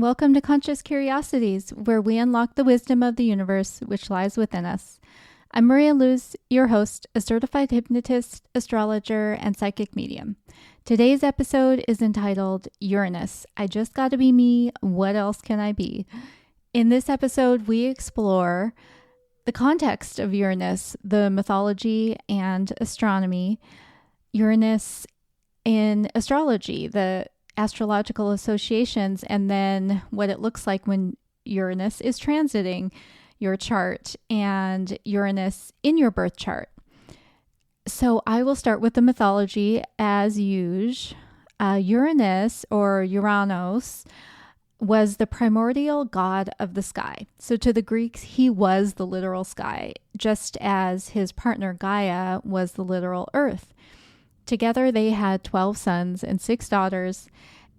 welcome to Conscious Curiosities, where we unlock the wisdom of the universe which lies within us. I'm Maria Luz, your host, a certified hypnotist, astrologer, and psychic medium. Today's episode is entitled Uranus, I Just Gotta Be Me, What Else Can I Be? In this episode, we explore the context of Uranus, the mythology and astronomy, Uranus in astrology, the astrological associations, and then what it looks like when Uranus is transiting your chart and Uranus in your birth chart. So I will start with the mythology as usual. Uranus or Uranos was the primordial god of the sky. So to the Greeks, he was the literal sky, just as his partner Gaia was the literal earth. Together, they had 12 sons and 6 daughters,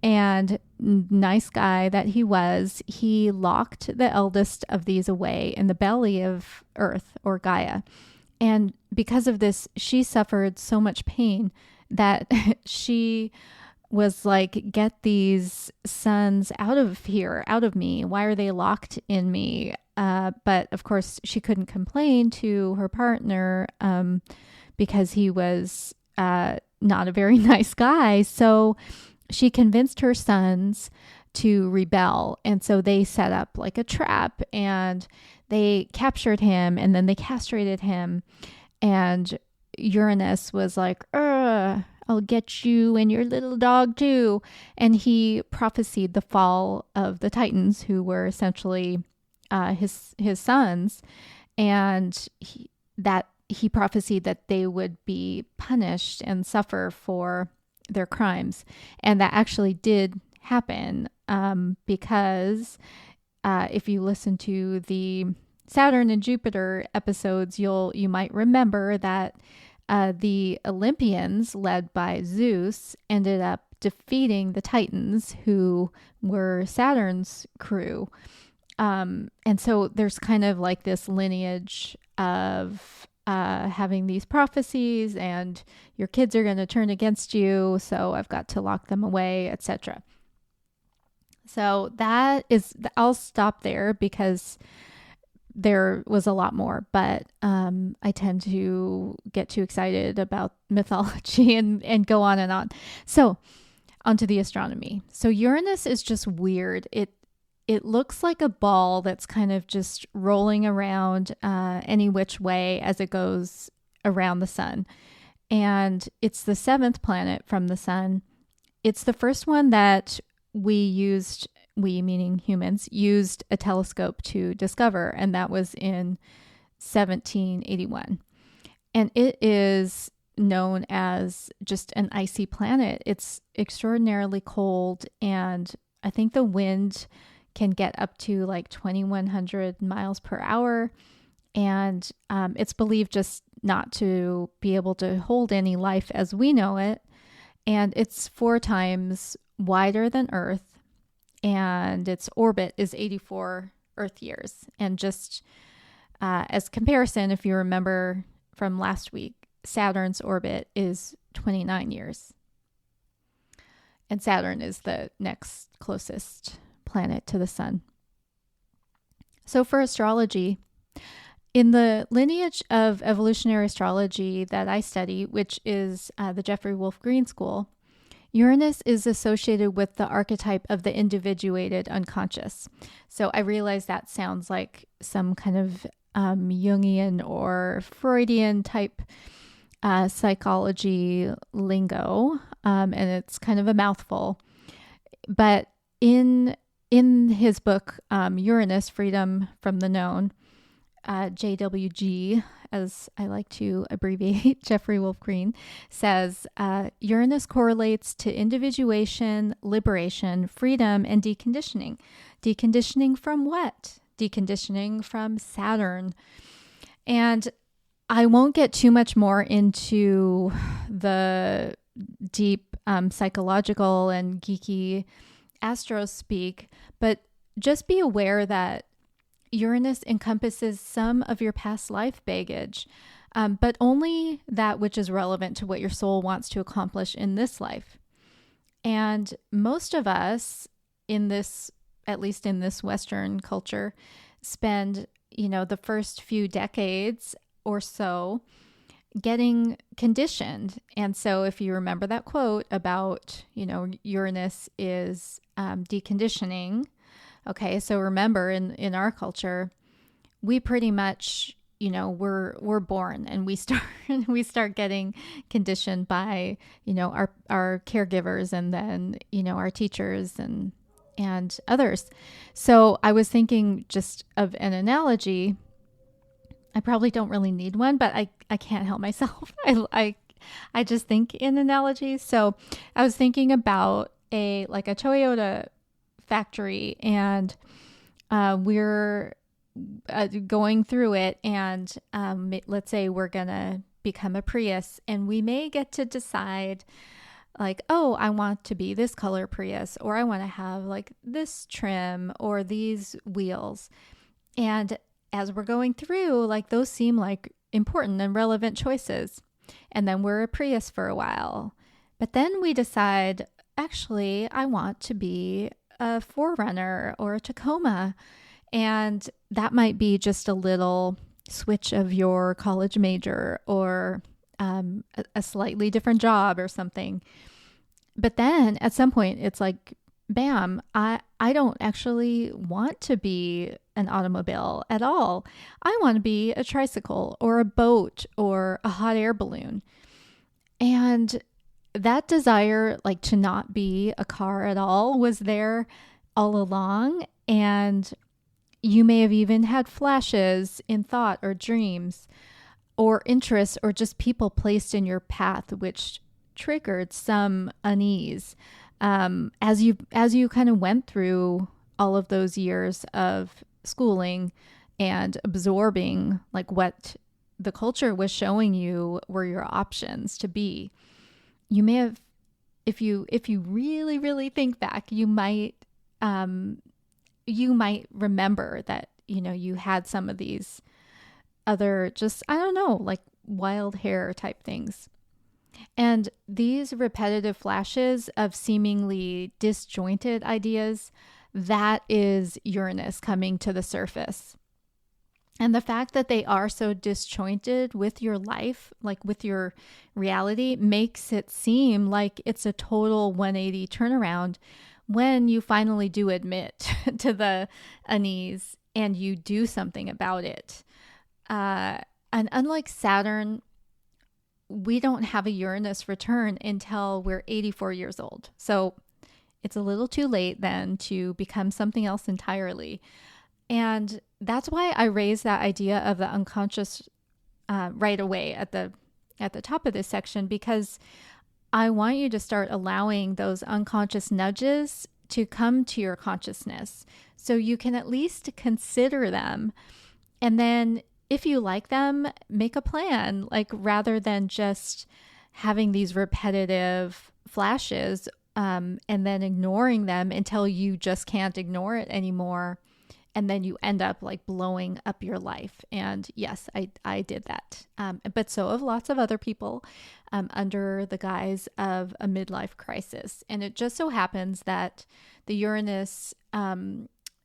and nice guy that he was, he locked the eldest of these away in the belly of Earth or Gaia. And because of this, she suffered so much pain that she was like, get these sons out of here, out of me. Why are they locked in me? But of course, she couldn't complain to her partner because he was not a very nice guy. So she convinced her sons to rebel. And so they set up like a trap and they captured him and then they castrated him. And Uranus was like, I'll get you and your little dog too. And he prophesied the fall of the Titans, who were essentially his sons. And he prophesied that they would be punished and suffer for their crimes. And that actually did happen because if you listen to the Saturn and Jupiter episodes, you might remember that the Olympians, led by Zeus, ended up defeating the Titans, who were Saturn's crew. And so there's kind of like this lineage of having these prophecies, and your kids are going to turn against you, so I've got to lock them away, etc. So I'll stop there because there was a lot more, but I tend to get too excited about mythology and go on and on. So onto the astronomy. So Uranus is just weird. It looks like a ball that's kind of just rolling around any which way as it goes around the sun. And it's the 7th planet from the sun. It's the first one that we meaning humans, used a telescope to discover, and that was in 1781. And it is known as just an icy planet. It's extraordinarily cold, and I think the wind can get up to like 2,100 miles per hour. And it's believed just not to be able to hold any life as we know it. And it's 4 times wider than Earth. And its orbit is 84 Earth years. And just as comparison, if you remember from last week, Saturn's orbit is 29 years. And Saturn is the next closest planet to the sun. So for astrology, in the lineage of evolutionary astrology that I study, which is the Jeffrey Wolf Green School, Uranus is associated with the archetype of the individuated unconscious. So I realize that sounds like some kind of Jungian or Freudian type psychology lingo, and it's kind of a mouthful. But in his book, Uranus, Freedom from the Known, JWG, as I like to abbreviate, Jeffrey Wolf Green, says, Uranus correlates to individuation, liberation, freedom, and deconditioning. Deconditioning from what? Deconditioning from Saturn. And I won't get too much more into the deep psychological and geeky astro speak, but just be aware that Uranus encompasses some of your past life baggage, but only that which is relevant to what your soul wants to accomplish in this life. And most of us in this at least in this Western culture, spend, the first few decades or so getting conditioned. And so if you remember that quote about, Uranus is deconditioning. Okay, so remember in our culture, we pretty much, we're born and we start getting conditioned by, our caregivers and then, our teachers and others. So I was thinking just of an analogy. I probably don't really need one, but I can't help myself. I just think in analogies. So I was thinking about a Toyota factory, and we're going through it, and let's say we're gonna become a Prius, and we may get to decide like, oh, I want to be this color Prius, or I want to have like this trim or these wheels. And as we're going through, like those seem like important and relevant choices. And then we're a Prius for a while. But then we decide, actually, I want to be a 4Runner or a Tacoma. And that might be just a little switch of your college major or a slightly different job or something. But then at some point, it's like, bam, I don't actually want to be an automobile at all. I want to be a tricycle or a boat or a hot air balloon. And that desire, like to not be a car at all, was there all along. And you may have even had flashes in thought or dreams or interests or just people placed in your path, which triggered some unease as you kind of went through all of those years of schooling and absorbing like what the culture was showing you were your options to be. You may have, if you really, really think back, you might remember that, you had some of these other just, I don't know, like wild hair type things. And these repetitive flashes of seemingly disjointed ideas, that is Uranus coming to the surface. And the fact that they are so disjointed with your life, like with your reality, makes it seem like it's a total 180 turnaround when you finally do admit to the unease and you do something about it. And unlike Saturn, we don't have a Uranus return until we're 84 years old. So it's a little too late then to become something else entirely. And that's why I raised that idea of the unconscious right away at the top of this section, because I want you to start allowing those unconscious nudges to come to your consciousness so you can at least consider them. And then if you like them, make a plan, like rather than just having these repetitive flashes and then ignoring them until you just can't ignore it anymore. And then you end up like blowing up your life. And yes, I did that. But so have lots of other people under the guise of a midlife crisis. And it just so happens that the Uranus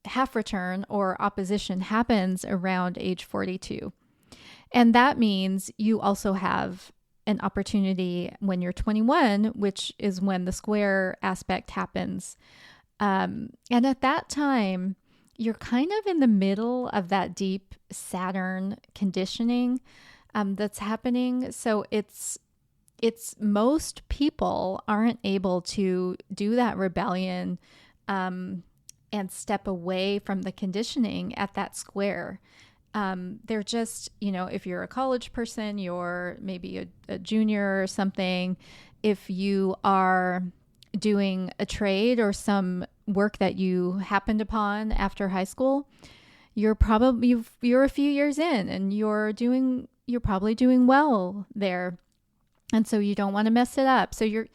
half return or opposition happens around age 42. And that means you also have an opportunity when you're 21, which is when the square aspect happens. And at that time, you're kind of in the middle of that deep Saturn conditioning that's happening. So it's most people aren't able to do that rebellion and step away from the conditioning at that square. They're just, if you're a college person, you're maybe a junior or something. If you are doing a trade or some work that you happened upon after high school, you're a few years in and you're probably doing well there. And so you don't want to mess it up. So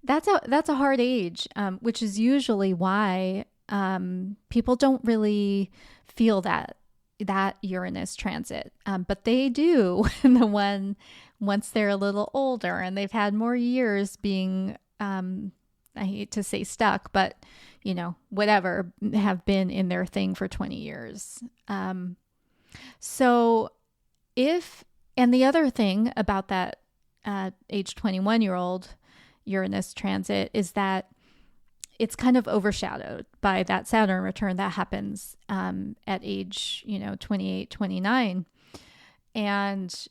that's a hard age, which is usually why people don't really feel that Uranus transit, but they do once they're a little older and they've had more years being, I hate to say stuck, but whatever, have been in their thing for 20 years. So and the other thing about that age 21-year-old Uranus transit is that it's kind of overshadowed by that Saturn return that happens at age, 28, 29. And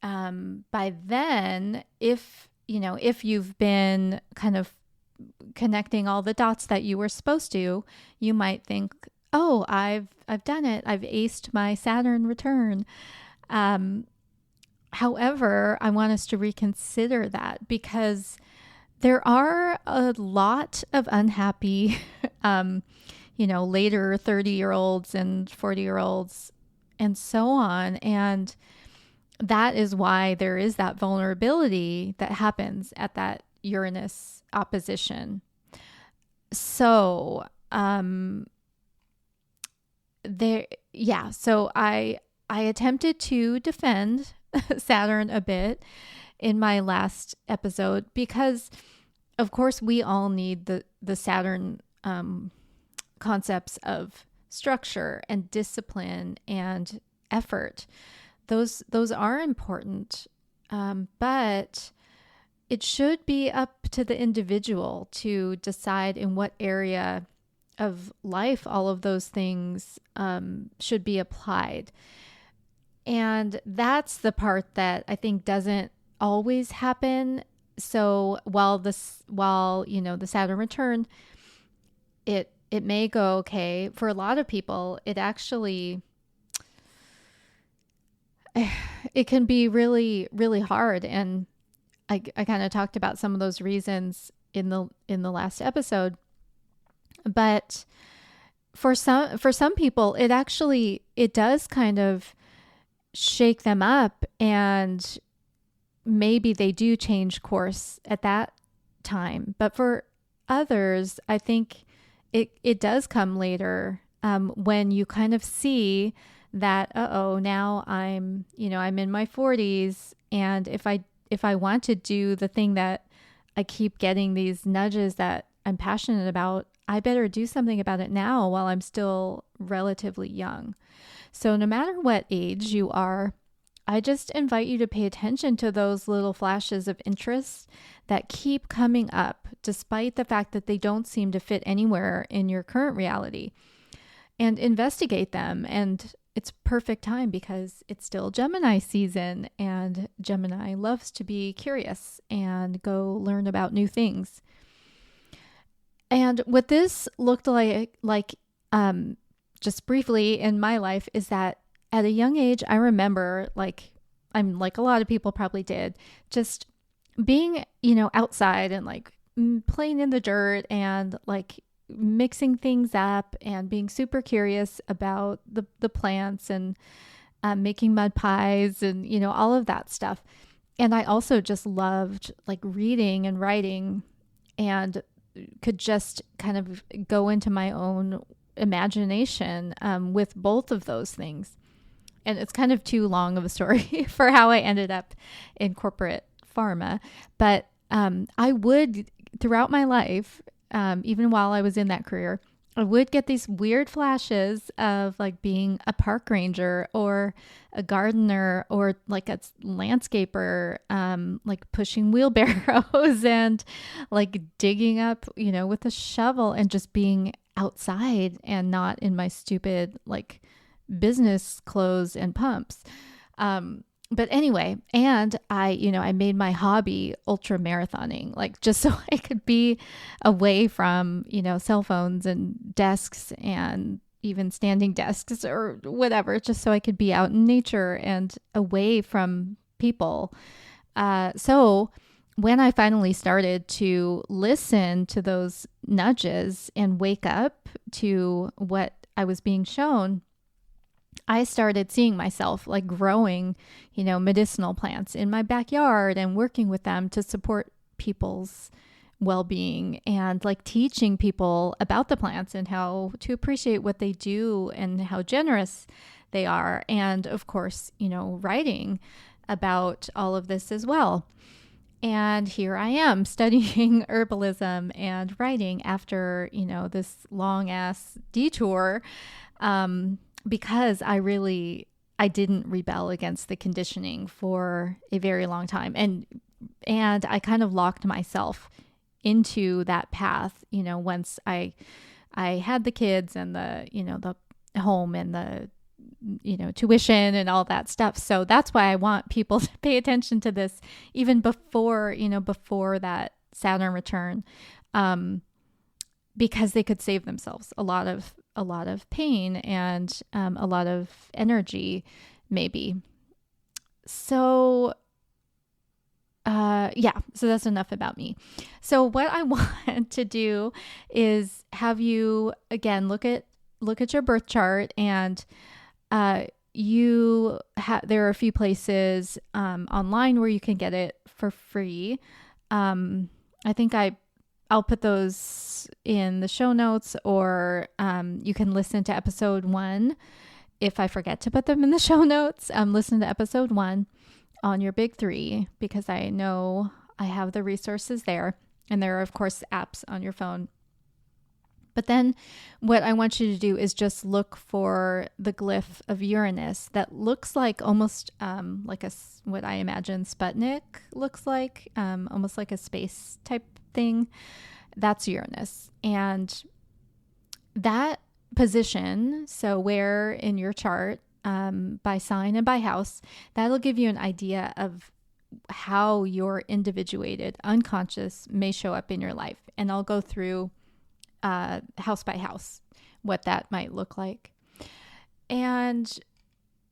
by then, if you've been kind of connecting all the dots that you were supposed to, you might think, oh, I've done it. I've aced my Saturn return. However, I want us to reconsider that because there are a lot of unhappy, later 30-year-olds and 40-year-olds and so on. And that is why there is that vulnerability that happens at that Uranus opposition. So, so I attempted to defend Saturn a bit in my last episode because, of course, we all need the Saturn concepts of structure and discipline and effort. Those are important, but it should be up to the individual to decide in what area of life all of those things should be applied. And that's the part that I think doesn't always happen. So while the Saturn return, it may go okay for a lot of people. It actually, it can be really, really hard. And I kind of talked about some of those reasons in the last episode. But for some people, it does kind of shake them up, and maybe they do change course at that time. But for others, I think it does come later, when you kind of see that, now I'm in my 40s, and if I want to do the thing that I keep getting these nudges that I'm passionate about, I better do something about it now while I'm still relatively young. So no matter what age you are, I just invite you to pay attention to those little flashes of interest that keep coming up, despite the fact that they don't seem to fit anywhere in your current reality, and investigate them. And it's perfect time because it's still Gemini season, and Gemini loves to be curious and go learn about new things. And what this looked like just briefly in my life is that at a young age, I remember, I'm like a lot of people probably did, just being, outside and playing in the dirt and mixing things up and being super curious about the plants and making mud pies and, all of that stuff. And I also just loved reading and writing, and could just kind of go into my own imagination with both of those things. And it's kind of too long of a story for how I ended up in corporate pharma. But I would, throughout my life, even while I was in that career, I would get these weird flashes of being a park ranger or a gardener or a landscaper, pushing wheelbarrows and digging up, with a shovel, and just being outside and not in my stupid business clothes and pumps. But anyway, and I made my hobby ultra marathoning, just so I could be away from, cell phones and desks and even standing desks or whatever, just so I could be out in nature and away from people. So when I finally started to listen to those nudges and wake up to what I was being shown, I started seeing myself growing, medicinal plants in my backyard and working with them to support people's well-being, and teaching people about the plants and how to appreciate what they do and how generous they are. And of course, writing about all of this as well. And here I am studying herbalism and writing after, this long ass detour, because I didn't rebel against the conditioning for a very long time. And I kind of locked myself into that path, once I had the kids and the home and the tuition and all that stuff. So that's why I want people to pay attention to this even before that Saturn return, because they could save themselves a lot of pain and a lot of energy, maybe. So so that's enough about me. So what I want to do is have you again look at your birth chart, and there are a few places online where you can get it for free. I think I'll put those in the show notes, or you can listen to episode 1 if I forget to put them in the show notes. Listen to episode 1 on your big 3, because I know I have the resources there, and there are of course apps on your phone. But then what I want you to do is just look for the glyph of Uranus that looks like almost like what I imagine Sputnik looks like, almost like a space type thing. That's Uranus. And that position, so where in your chart, by sign and by house, that'll give you an idea of how your individuated unconscious may show up in your life. And I'll go through house by house what that might look like. And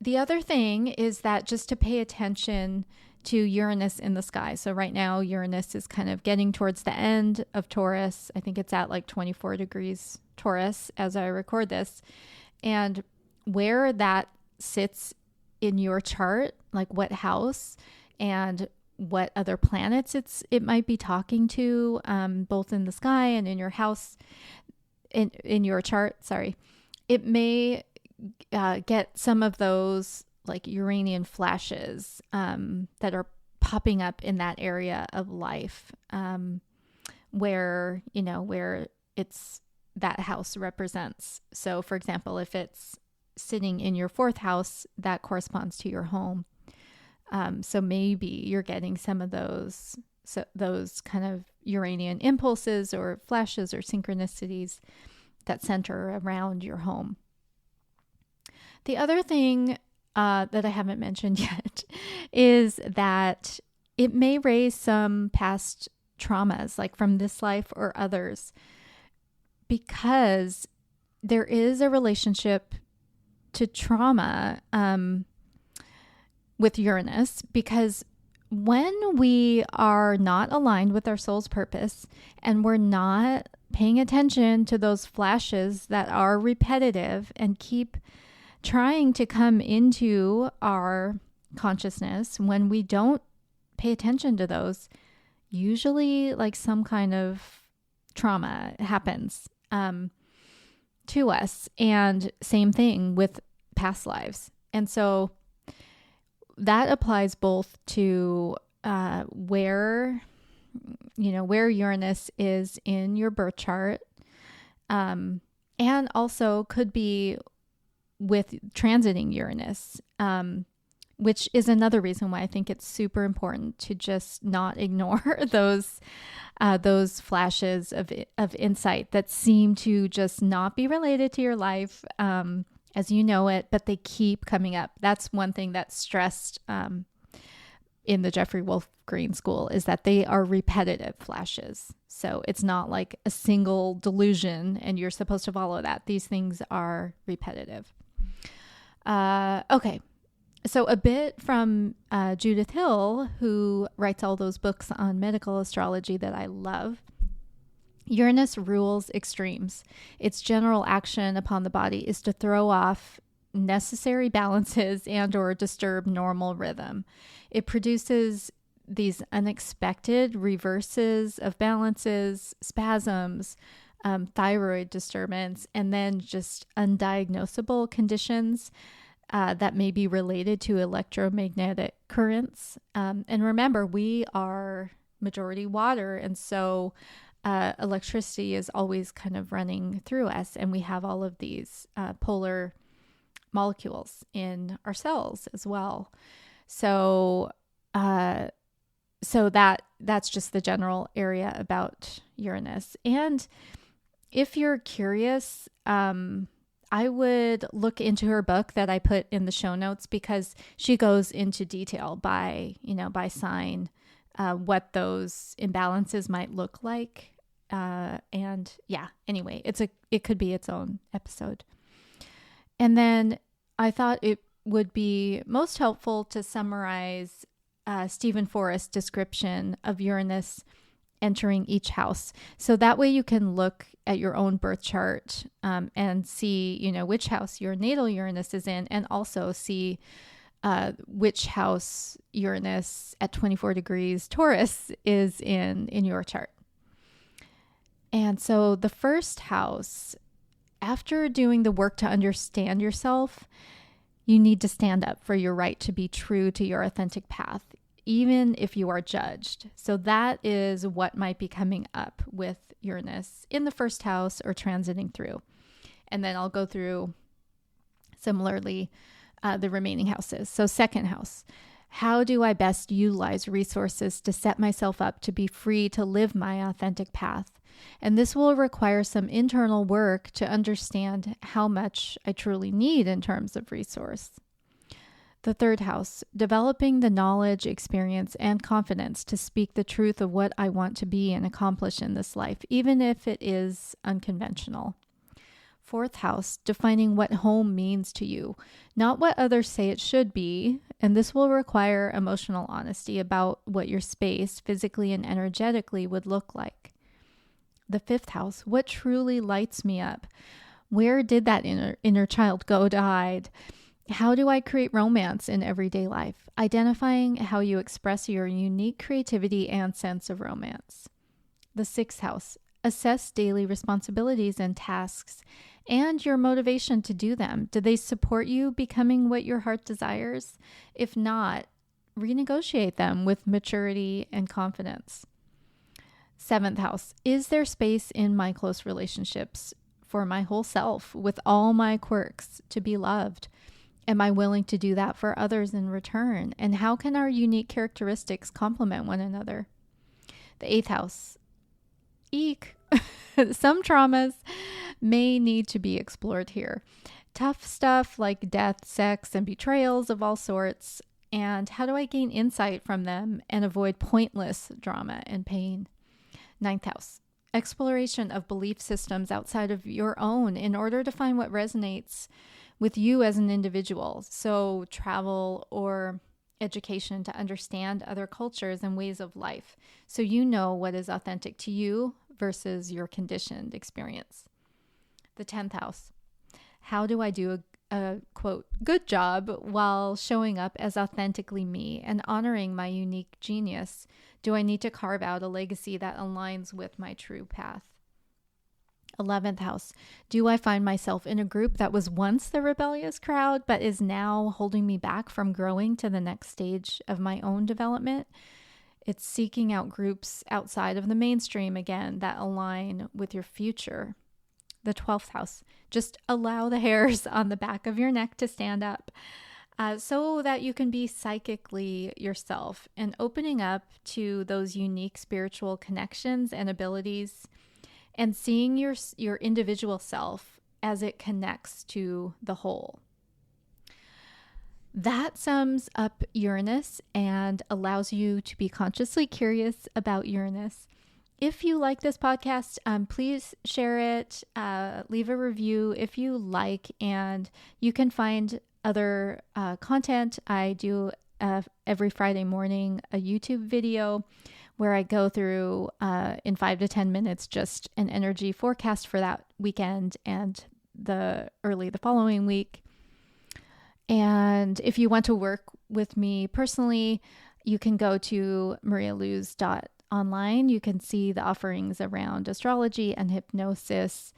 the other thing is that just to pay attention to Uranus in the sky. So right now Uranus is kind of getting towards the end of Taurus. I think it's at like 24 degrees Taurus as I record this. And where that sits in your chart, like what house and what other planets it might be talking to, both in the sky and in your house, in your chart, it may get some of those like Uranian flashes that are popping up in that area of life, where it's that house represents. So for example, if it's sitting in your 4th house, that corresponds to your home. So maybe you're getting some of those kind of Uranian impulses or flashes or synchronicities that center around your home. The other thing that I haven't mentioned yet is that it may raise some past traumas, like from this life or others, because there is a relationship to trauma with Uranus, because when we are not aligned with our soul's purpose and we're not paying attention to those flashes that are repetitive and keep trying to come into our consciousness, when we don't pay attention to those, usually like some kind of trauma happens to us. And same thing with past lives. And so that applies both to where Uranus is in your birth chart, and also could be with transiting Uranus, which is another reason why I think it's super important to just not ignore those flashes of insight that seem to just not be related to your life as you know it, but they keep coming up. That's one thing that's stressed in the Jeffrey Wolf Green School, is that they are repetitive flashes. So it's not like a single delusion and you're supposed to follow that. These things are repetitive. Okay. So a bit from Judith Hill, who writes all those books on medical astrology that I love. Uranus rules extremes. Its general action upon the body is to throw off necessary balances and or disturb normal rhythm. It produces these unexpected reverses of balances, spasms, thyroid disturbance, and then just undiagnosable conditions that may be related to electromagnetic currents. And remember, we are majority water. And so electricity is always kind of running through us. And we have all of these polar molecules in our cells as well. So, that's just the general area about Uranus. And if you're curious, I would look into her book that I put in the show notes, because she goes into detail by sign, what those imbalances might look like. And yeah, anyway, it could be its own episode. And then I thought it would be most helpful to summarize Steven Forrest's description of Uranus entering each house. So that way you can look at your own birth chart and see, which house your natal Uranus is in, and also see which house Uranus at 24 degrees Taurus is in your chart. And so the first house, after doing the work to understand yourself, you need to stand up for your right to be true to your authentic path, even if you are judged. So that is what might be coming up with Uranus in the first house or transiting through. And then I'll go through similarly the remaining houses. So second house, how do I best utilize resources to set myself up to be free to live my authentic path? And this will require some internal work to understand how much I truly need in terms of resource. The third house, developing the knowledge, experience, and confidence to speak the truth of what I want to be and accomplish in this life, even if it is unconventional. Fourth house, defining what home means to you, not what others say it should be, and this will require emotional honesty about what your space, physically and energetically, would look like. The fifth house, what truly lights me up? Where did that inner child go to hide? How do I create romance in everyday life? Identifying how you express your unique creativity and sense of romance. The sixth house, assess daily responsibilities and tasks and your motivation to do them. Do they support you becoming what your heart desires? If not, renegotiate them with maturity and confidence. Seventh house, is there space in my close relationships for my whole self with all my quirks to be loved? Am I willing to do that for others in return? And how can our unique characteristics complement one another? The eighth house, eek. Some traumas may need to be explored here. Tough stuff like death, sex, and betrayals of all sorts. And how do I gain insight from them and avoid pointless drama and pain? Ninth house, exploration of belief systems outside of your own in order to find what resonates with you as an individual. So travel or education to understand other cultures and ways of life, so you know what is authentic to you versus your conditioned experience. The 10th house, how do I do a quote, good job while showing up as authentically me and honoring my unique genius? Do I need to carve out a legacy that aligns with my true path? 11th house, do I find myself in a group that was once the rebellious crowd, but is now holding me back from growing to the next stage of my own development? It's seeking out groups outside of the mainstream again that align with your future. The 12th house, just allow the hairs on the back of your neck to stand up so that you can be psychically yourself and opening up to those unique spiritual connections and abilities and seeing your individual self as it connects to the whole. That sums up Uranus and allows you to be consciously curious about Uranus. If you like this podcast, please share it, leave a review if you like, and you can find other content. I do every Friday morning a YouTube video where I go through in 5 to 10 minutes just an energy forecast for that weekend and the following week. And if you want to work with me personally, you can go to marialuz.online. You can see the offerings around astrology and hypnosis.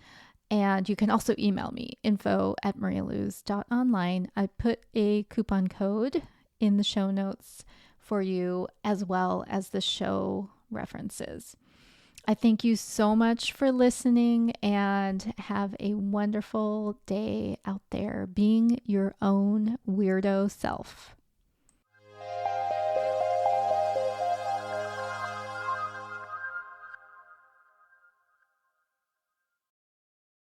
And you can also email me, info@marialuz.online. I put a coupon code in the show notes for you, as well as the show references. I thank you so much for listening, and have a wonderful day out there being your own weirdo self.